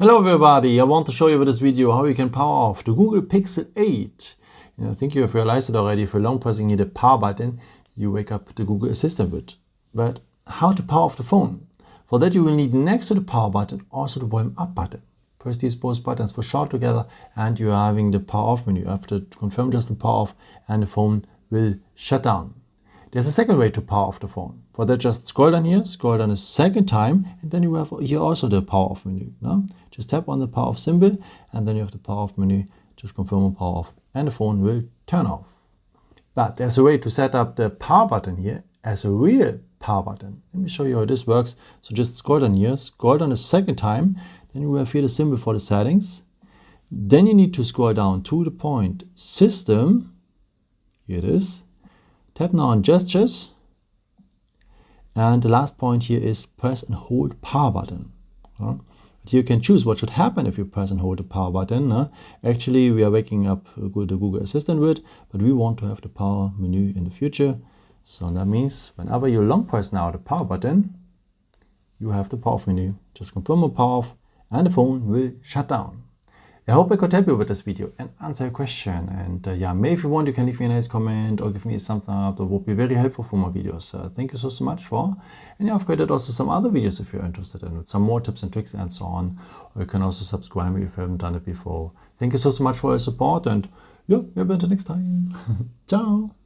Hello everybody, I want to show you with this video how you can power off the Google Pixel 8. I think you have realized it already. If you're long pressing here the power button, you wake up the Google Assistant bit. But how to power off the phone? For that you will need next to the power button also the volume up button. Press these both buttons for short together and you are having the power off menu. After confirm just the power off and the phone will shut down. There's a second way to power off the phone. For that, just scroll down here, scroll down a second time, and then you have here also the power off menu. No? Just tap on the power off symbol, and then you have the power off menu. Just confirm on power off, and the phone will turn off. But there's a way to set up the power button here as a real power button. Let me show you how this works. So just scroll down here, scroll down a second time, then you have here the symbol for the settings. Then you need to scroll down to the point System. Here it is. Tap now on Gestures, and the last point here is press and hold power button. But here you can choose what should happen if you press and hold the power button. Actually, we are waking up the Google Assistant with, but we want to have the power menu in the future. So that means whenever you long press now the power button, you have the power off menu. Just confirm the power off, and the phone will shut down. I hope I could help you with this video and answer your question. And maybe if you want, you can leave me a nice comment or give me a thumbs up. That would be very helpful for my videos. Thank you so much for. And I've created also some other videos if you're interested in it, some more tips and tricks and so on. Or you can also subscribe if you haven't done it before. Thank you so much for your support, and maybe until next time. Ciao.